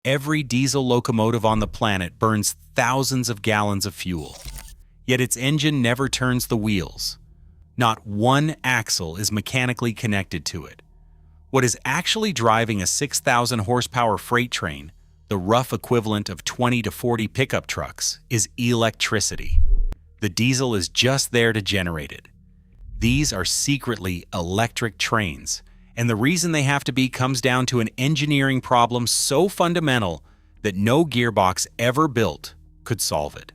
Every diesel locomotive on the planet burns thousands of gallons of fuel, yet its engine never turns the wheels. Not one axle is mechanically connected to it. What is actually driving a 6,000 horsepower freight train, the rough equivalent of 20 to 40 pickup trucks, is electricity. The diesel is just there to generate it. These are secretly electric trains, and the reason they have to be comes down to an engineering problem so fundamental that no gearbox ever built could solve it.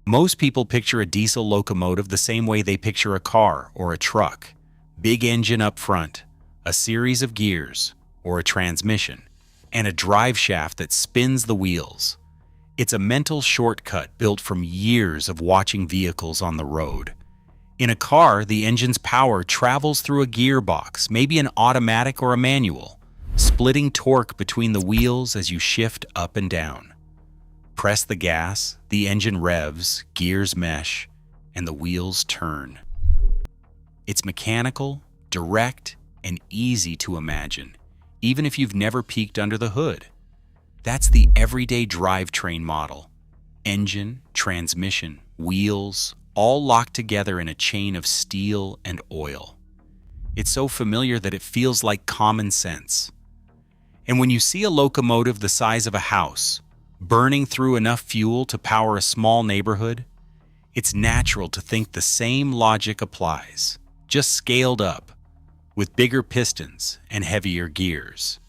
Most people picture a diesel locomotive the same way they picture a car or a truck. Big engine up front, a series of gears, or a transmission, and a drive shaft that spins the wheels. It's a mental shortcut built from years of watching vehicles on the road. In a car, the engine's power travels through a gearbox, maybe an automatic or a manual, splitting torque between the wheels as you shift up and down. Press the gas, the engine revs, gears mesh, and the wheels turn. It's mechanical, direct, and easy to imagine, even if you've never peeked under the hood. That's the everyday drivetrain model. Engine, transmission, wheels, all locked together in a chain of steel and oil. It's so familiar that it feels like common sense. And when you see a locomotive the size of a house, burning through enough fuel to power a small neighborhood, it's natural to think the same logic applies, just scaled up, with bigger pistons and heavier gears.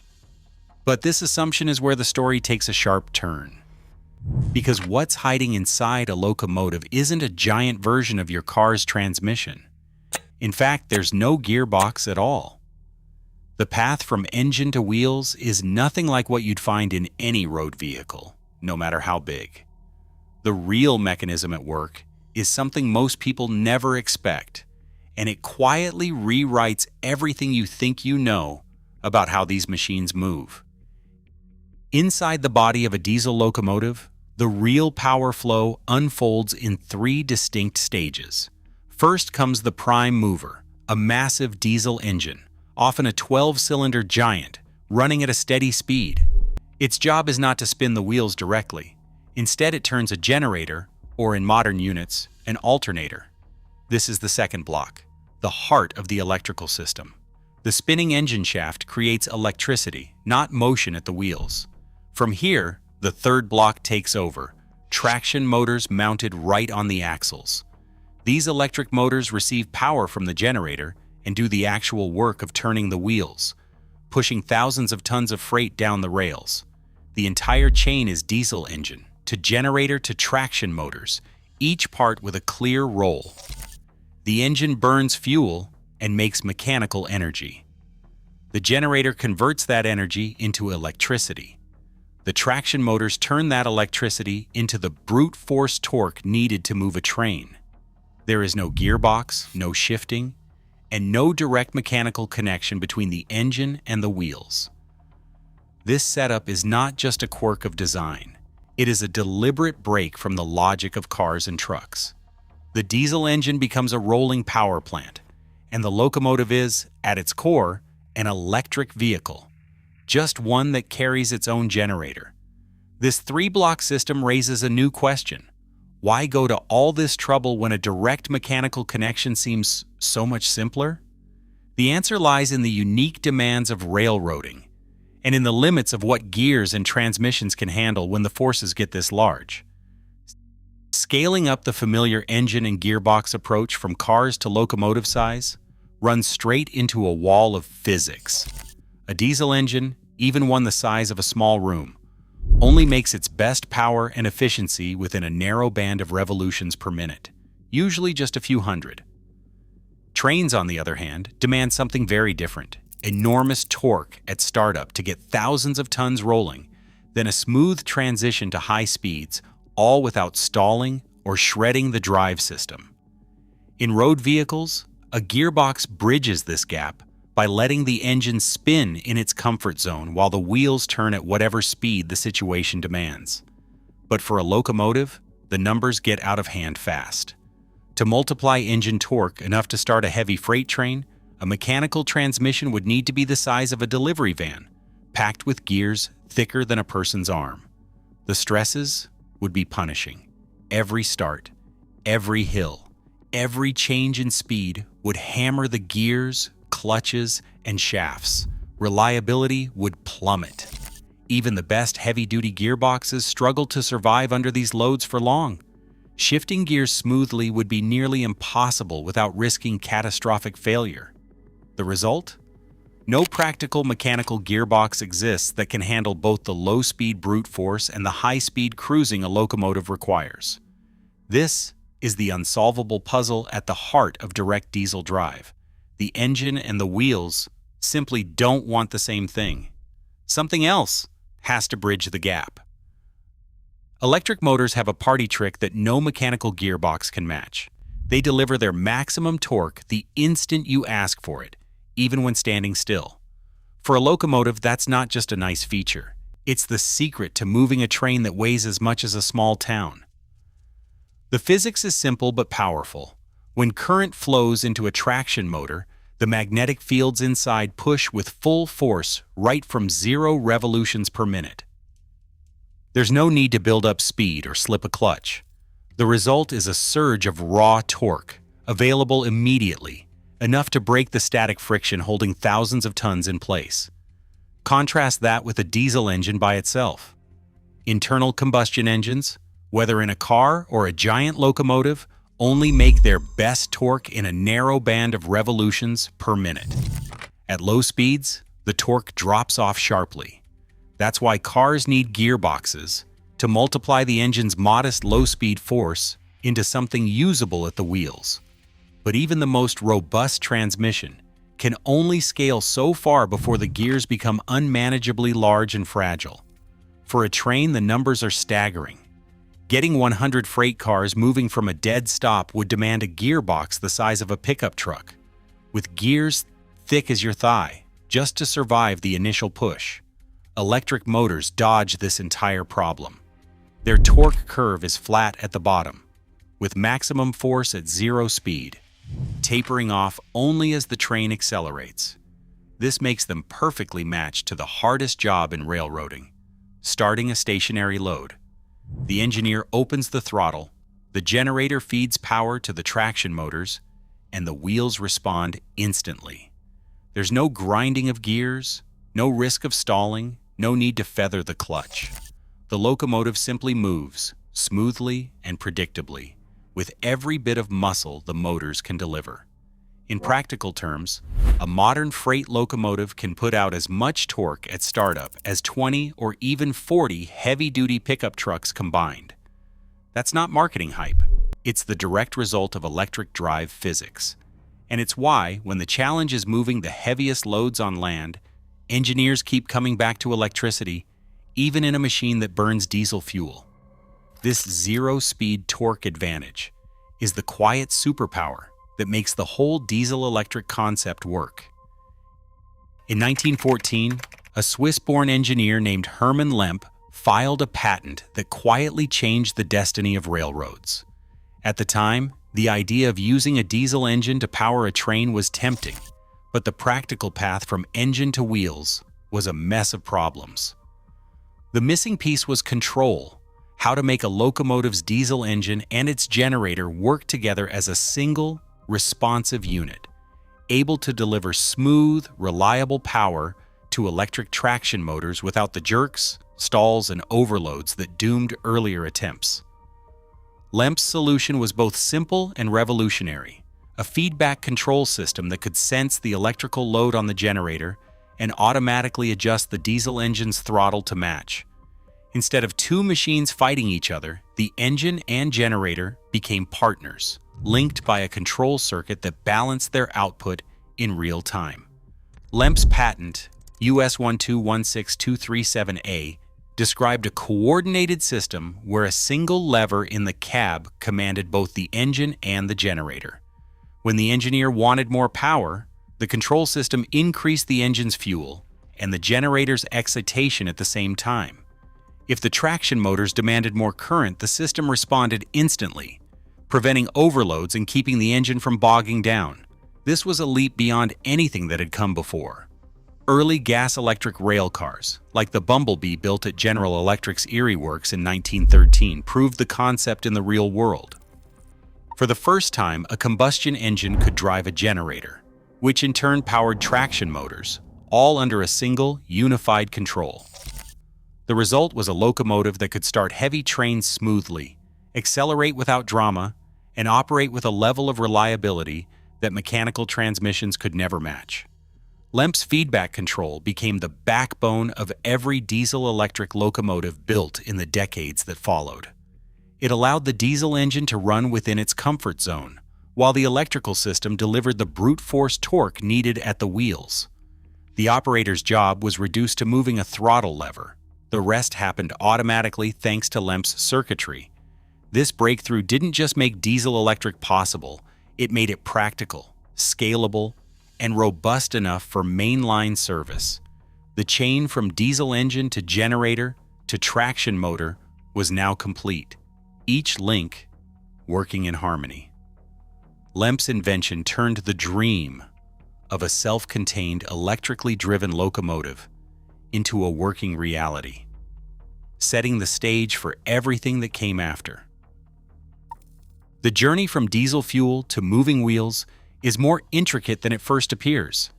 But this assumption is where the story takes a sharp turn. Because what's hiding inside a locomotive isn't a giant version of your car's transmission. In fact, there's no gearbox at all. The path from engine to wheels is nothing like what you'd find in any road vehicle, no matter how big. The real mechanism at work is something most people never expect, and it quietly rewrites everything you think you know about how these machines move. Inside the body of a diesel locomotive, the real power flow unfolds in three distinct stages. First comes the prime mover, a massive diesel engine, often a 12-cylinder giant, running at a steady speed. Its job is not to spin the wheels directly. Instead, it turns a generator, or in modern units, an alternator. This is the second block, the heart of the electrical system. The spinning engine shaft creates electricity, not motion at the wheels. From here, the third block takes over, traction motors mounted right on the axles. These electric motors receive power from the generator and do the actual work of turning the wheels, pushing thousands of tons of freight down the rails. The entire chain is diesel engine, to generator to traction motors, each part with a clear role. The engine burns fuel and makes mechanical energy. The generator converts that energy into electricity. The traction motors turn that electricity into the brute force torque needed to move a train. There is no gearbox, no shifting, and no direct mechanical connection between the engine and the wheels. This setup is not just a quirk of design. It is a deliberate break from the logic of cars and trucks. The diesel engine becomes a rolling power plant, and the locomotive is, at its core, an electric vehicle. Just one that carries its own generator. This three-block system raises a new question. Why go to all this trouble when a direct mechanical connection seems so much simpler? The answer lies in the unique demands of railroading, and in the limits of what gears and transmissions can handle when the forces get this large. Scaling up the familiar engine and gearbox approach from cars to locomotive size runs straight into a wall of physics. A diesel engine, even one the size of a small room, only makes its best power and efficiency within a narrow band of revolutions per minute, usually just a few hundred. Trains, on the other hand, demand something very different. Enormous torque at startup to get thousands of tons rolling, then a smooth transition to high speeds, all without stalling or shredding the drive system. In road vehicles, a gearbox bridges this gap by letting the engine spin in its comfort zone while the wheels turn at whatever speed the situation demands. But for a locomotive, the numbers get out of hand fast. To multiply engine torque enough to start a heavy freight train, a mechanical transmission would need to be the size of a delivery van, packed with gears thicker than a person's arm. The stresses would be punishing. Every start, every hill, every change in speed would hammer the gears, clutches, and shafts. Reliability would plummet. Even the best heavy-duty gearboxes struggled to survive under these loads for long. Shifting gears smoothly would be nearly impossible without risking catastrophic failure. The result? No practical mechanical gearbox exists that can handle both the low-speed brute force and the high-speed cruising a locomotive requires. This is the unsolvable puzzle at the heart of direct diesel drive. The engine and the wheels simply don't want the same thing. Something else has to bridge the gap. Electric motors have a party trick that no mechanical gearbox can match. They deliver their maximum torque the instant you ask for it, even when standing still. For a locomotive, that's not just a nice feature. It's the secret to moving a train that weighs as much as a small town. The physics is simple but powerful. When current flows into a traction motor, the magnetic fields inside push with full force right from 0 revolutions per minute. There's no need to build up speed or slip a clutch. The result is a surge of raw torque, available immediately, enough to break the static friction holding thousands of tons in place. Contrast that with a diesel engine by itself. Internal combustion engines, whether in a car or a giant locomotive, only make their best torque in a narrow band of revolutions per minute. At low speeds, the torque drops off sharply. That's why cars need gearboxes to multiply the engine's modest low-speed force into something usable at the wheels. But even the most robust transmission can only scale so far before the gears become unmanageably large and fragile. For a train, the numbers are staggering. Getting 100 freight cars moving from a dead stop would demand a gearbox the size of a pickup truck, with gears thick as your thigh, just to survive the initial push. Electric motors dodge this entire problem. Their torque curve is flat at the bottom, with maximum force at 0 speed, tapering off only as the train accelerates. This makes them perfectly matched to the hardest job in railroading, starting a stationary load. The engineer opens the throttle, the generator feeds power to the traction motors, and the wheels respond instantly. There's no grinding of gears, no risk of stalling, no need to feather the clutch. The locomotive simply moves, smoothly and predictably, with every bit of muscle the motors can deliver. In practical terms, a modern freight locomotive can put out as much torque at startup as 20 or even 40 heavy-duty pickup trucks combined. That's not marketing hype. It's the direct result of electric drive physics. And it's why, when the challenge is moving the heaviest loads on land, engineers keep coming back to electricity, even in a machine that burns diesel fuel. This zero-speed torque advantage is the quiet superpower that makes the whole diesel-electric concept work. In 1914, a Swiss-born engineer named Hermann Lemp filed a patent that quietly changed the destiny of railroads. At the time, the idea of using a diesel engine to power a train was tempting, but the practical path from engine to wheels was a mess of problems. The missing piece was control, how to make a locomotive's diesel engine and its generator work together as a single, responsive unit, able to deliver smooth, reliable power to electric traction motors without the jerks, stalls, and overloads that doomed earlier attempts. Lemp's solution was both simple and revolutionary, a feedback control system that could sense the electrical load on the generator and automatically adjust the diesel engine's throttle to match. Instead of two machines fighting each other, the engine and generator became partners, linked by a control circuit that balanced their output in real time. Lemp's patent, US 1216237A, described a coordinated system where a single lever in the cab commanded both the engine and the generator. When the engineer wanted more power, the control system increased the engine's fuel and the generator's excitation at the same time. If the traction motors demanded more current, the system responded instantly, preventing overloads and keeping the engine from bogging down. This was a leap beyond anything that had come before. Early gas-electric rail cars, like the Bumblebee built at General Electric's Erie Works in 1913, proved the concept in the real world. For the first time, a combustion engine could drive a generator, which in turn powered traction motors, all under a single, unified control. The result was a locomotive that could start heavy trains smoothly, accelerate without drama, and operate with a level of reliability that mechanical transmissions could never match. Lemp's feedback control became the backbone of every diesel-electric locomotive built in the decades that followed. It allowed the diesel engine to run within its comfort zone, while the electrical system delivered the brute force torque needed at the wheels. The operator's job was reduced to moving a throttle lever. The rest happened automatically thanks to Lemp's circuitry. This breakthrough didn't just make diesel-electric possible, it made it practical, scalable, and robust enough for mainline service. The chain from diesel engine to generator to traction motor was now complete, each link working in harmony. Lemp's invention turned the dream of a self-contained, electrically driven locomotive into a working reality, setting the stage for everything that came after. The journey from diesel fuel to moving wheels is more intricate than it first appears.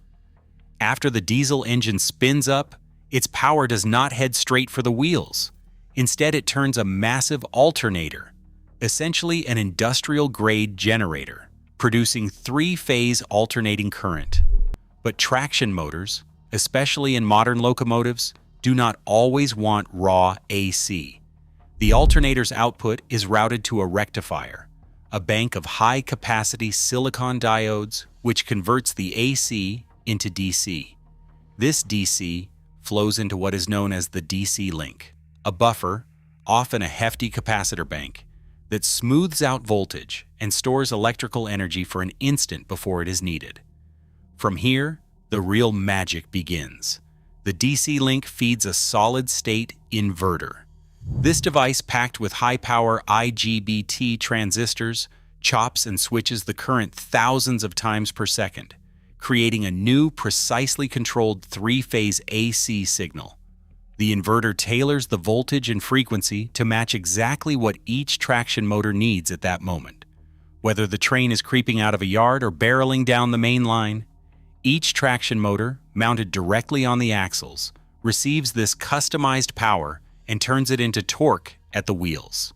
After the diesel engine spins up, its power does not head straight for the wheels. Instead, it turns a massive alternator, essentially an industrial-grade generator, producing three-phase alternating current. But traction motors, especially in modern locomotives, do not always want raw AC. The alternator's output is routed to a rectifier, a bank of high-capacity silicon diodes which converts the AC into DC. This DC flows into what is known as the DC link, a buffer, often a hefty capacitor bank, that smooths out voltage and stores electrical energy for an instant before it is needed. From here, the real magic begins. The DC link feeds a solid-state inverter. This device, packed with high-power IGBT transistors, chops and switches the current thousands of times per second, creating a new, precisely controlled three-phase AC signal. The inverter tailors the voltage and frequency to match exactly what each traction motor needs at that moment. Whether the train is creeping out of a yard or barreling down the main line, each traction motor, mounted directly on the axles, receives this customized power and turns it into torque at the wheels.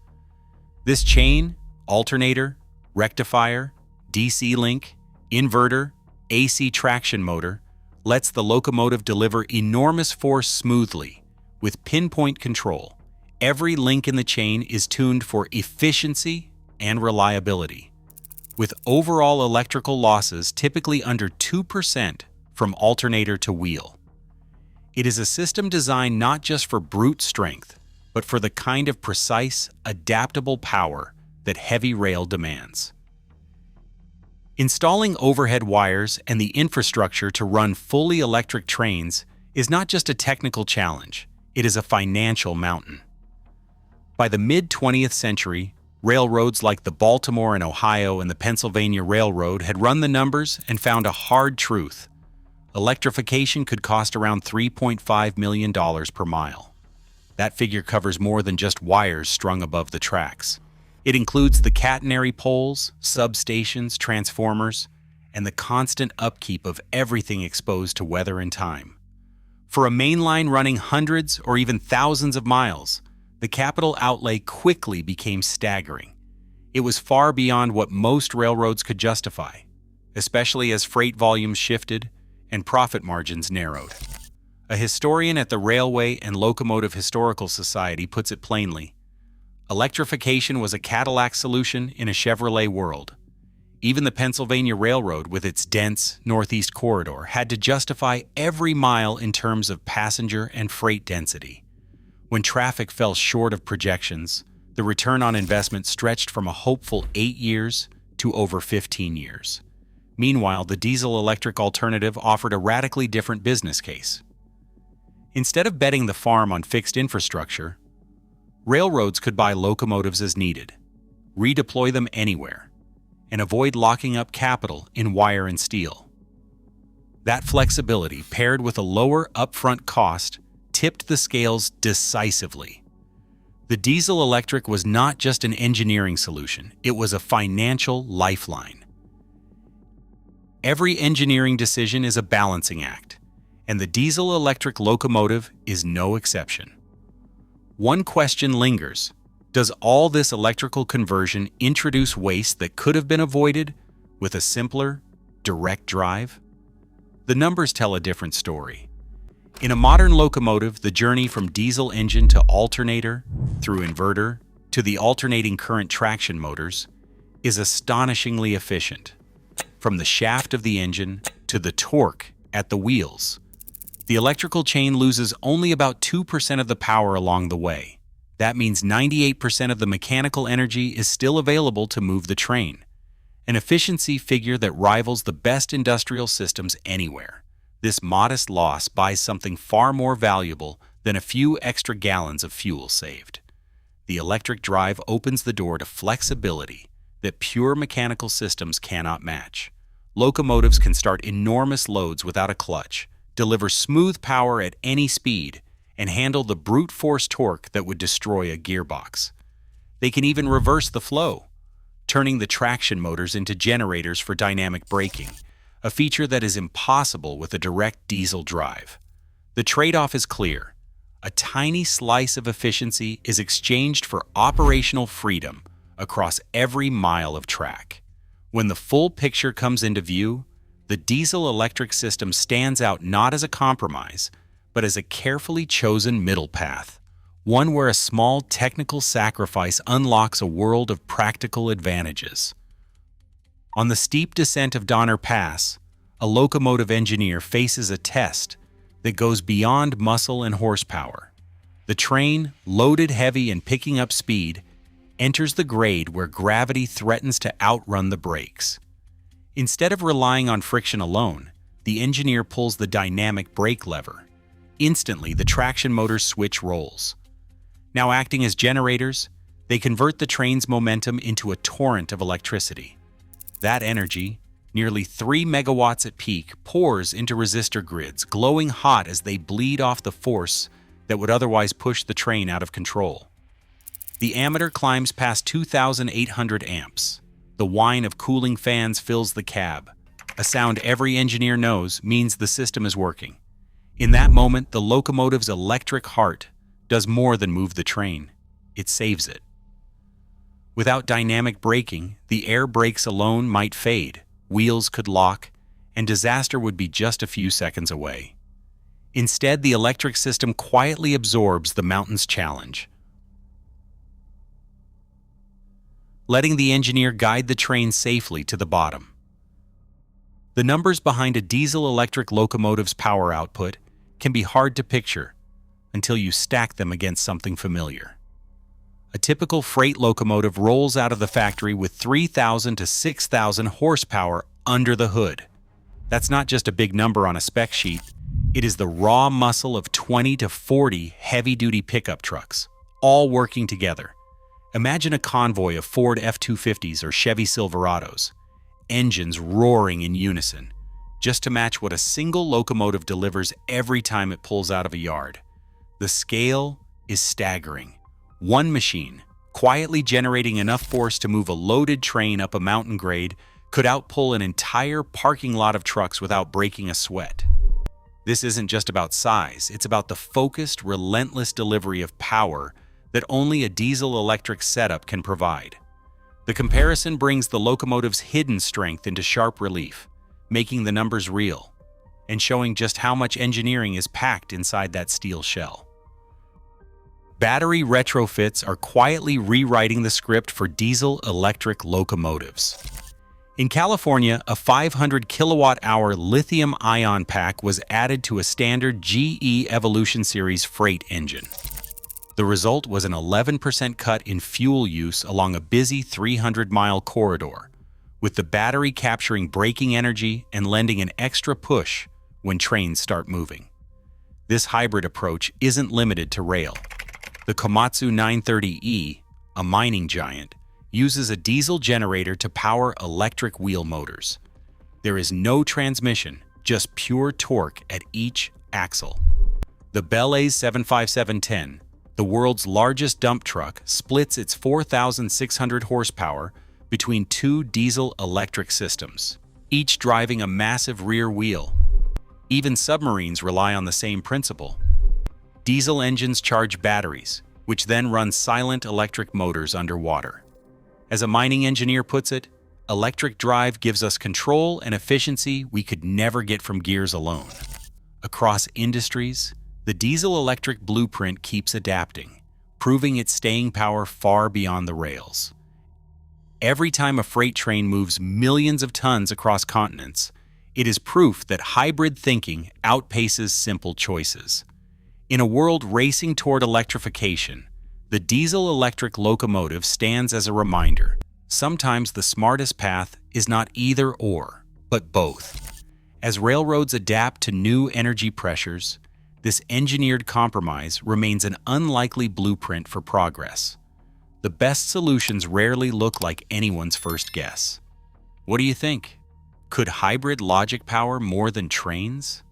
This chain, alternator, rectifier, DC link, inverter, AC traction motor lets the locomotive deliver enormous force smoothly, with pinpoint control. Every link in the chain is tuned for efficiency and reliability, with overall electrical losses typically under 2% from alternator to wheel. It is a system designed not just for brute strength, but for the kind of precise, adaptable power that heavy rail demands. Installing overhead wires and the infrastructure to run fully electric trains is not just a technical challenge, it is a financial mountain. By the mid-20th century, railroads like the Baltimore and Ohio and the Pennsylvania Railroad had run the numbers and found a hard truth. Electrification could cost around $3.5 million per mile. That figure covers more than just wires strung above the tracks. It includes the catenary poles, substations, transformers, and the constant upkeep of everything exposed to weather and time. For a main line running hundreds or even thousands of miles, the capital outlay quickly became staggering. It was far beyond what most railroads could justify, especially as freight volumes shifted and profit margins narrowed. A historian at the Railway and Locomotive Historical Society puts it plainly: electrification was a Cadillac solution in a Chevrolet world. Even the Pennsylvania Railroad, with its dense northeast corridor, had to justify every mile in terms of passenger and freight density. When traffic fell short of projections, the return on investment stretched from a hopeful 8 years to over 15 years. Meanwhile, the diesel-electric alternative offered a radically different business case. Instead of betting the farm on fixed infrastructure, railroads could buy locomotives as needed, redeploy them anywhere, and avoid locking up capital in wire and steel. That flexibility, paired with a lower upfront cost, tipped the scales decisively. The diesel-electric was not just an engineering solution, it was a financial lifeline. Every engineering decision is a balancing act, and the diesel-electric locomotive is no exception. One question lingers: does all this electrical conversion introduce waste that could have been avoided with a simpler, direct drive? The numbers tell a different story. In a modern locomotive, the journey from diesel engine to alternator, through inverter, to the alternating current traction motors, is astonishingly efficient. From the shaft of the engine to the torque at the wheels, the electrical chain loses only about 2% of the power along the way. That means 98% of the mechanical energy is still available to move the train, an efficiency figure that rivals the best industrial systems anywhere. This modest loss buys something far more valuable than a few extra gallons of fuel saved. The electric drive opens the door to flexibility that pure mechanical systems cannot match. Locomotives can start enormous loads without a clutch, deliver smooth power at any speed, and handle the brute force torque that would destroy a gearbox. They can even reverse the flow, turning the traction motors into generators for dynamic braking, a feature that is impossible with a direct diesel drive. The trade-off is clear. A tiny slice of efficiency is exchanged for operational freedom across every mile of track. When the full picture comes into view, the diesel-electric system stands out not as a compromise, but as a carefully chosen middle path, one where a small technical sacrifice unlocks a world of practical advantages. On the steep descent of Donner Pass, a locomotive engineer faces a test that goes beyond muscle and horsepower. The train, loaded heavy and picking up speed, enters the grade where gravity threatens to outrun the brakes. Instead of relying on friction alone, the engineer pulls the dynamic brake lever. Instantly, the traction motors switch roles. Now acting as generators, they convert the train's momentum into a torrent of electricity. That energy, nearly 3 megawatts at peak, pours into resistor grids, glowing hot as they bleed off the force that would otherwise push the train out of control. The ammeter climbs past 2,800 amps. The whine of cooling fans fills the cab. A sound every engineer knows means the system is working. In that moment, the locomotive's electric heart does more than move the train. It saves it. Without dynamic braking, the air brakes alone might fade, wheels could lock, and disaster would be just a few seconds away. Instead, the electric system quietly absorbs the mountain's challenge, letting the engineer guide the train safely to the bottom. The numbers behind a diesel-electric locomotive's power output can be hard to picture until you stack them against something familiar. A typical freight locomotive rolls out of the factory with 3,000 to 6,000 horsepower under the hood. That's not just a big number on a spec sheet, it is the raw muscle of 20 to 40 heavy-duty pickup trucks, all working together. Imagine a convoy of Ford F-250s or Chevy Silverados, engines roaring in unison, just to match what a single locomotive delivers every time it pulls out of a yard. The scale is staggering. One machine, quietly generating enough force to move a loaded train up a mountain grade, could outpull an entire parking lot of trucks without breaking a sweat. This isn't just about size, it's about the focused, relentless delivery of power that only a diesel-electric setup can provide. The comparison brings the locomotive's hidden strength into sharp relief, making the numbers real, and showing just how much engineering is packed inside that steel shell. Battery retrofits are quietly rewriting the script for diesel-electric locomotives. In California, a 500 kilowatt-hour lithium-ion pack was added to a standard GE Evolution Series freight engine. The result was an 11% cut in fuel use along a busy 300-mile corridor, with the battery capturing braking energy and lending an extra push when trains start moving. This hybrid approach isn't limited to rail. The Komatsu 930E, a mining giant, uses a diesel generator to power electric wheel motors. There is no transmission, just pure torque at each axle. The Bel 75710, the world's largest dump truck, splits its 4,600 horsepower between two diesel-electric systems, each driving a massive rear wheel. Even submarines rely on the same principle. Diesel engines charge batteries, which then run silent electric motors underwater. As a mining engineer puts it, electric drive gives us control and efficiency we could never get from gears alone. Across industries, the diesel-electric blueprint keeps adapting, proving its staying power far beyond the rails. Every time a freight train moves millions of tons across continents, it is proof that hybrid thinking outpaces simple choices. In a world racing toward electrification, the diesel-electric locomotive stands as a reminder. Sometimes the smartest path is not either or, but both. As railroads adapt to new energy pressures, this engineered compromise remains an unlikely blueprint for progress. The best solutions rarely look like anyone's first guess. What do you think? Could hybrid logic power more than trains?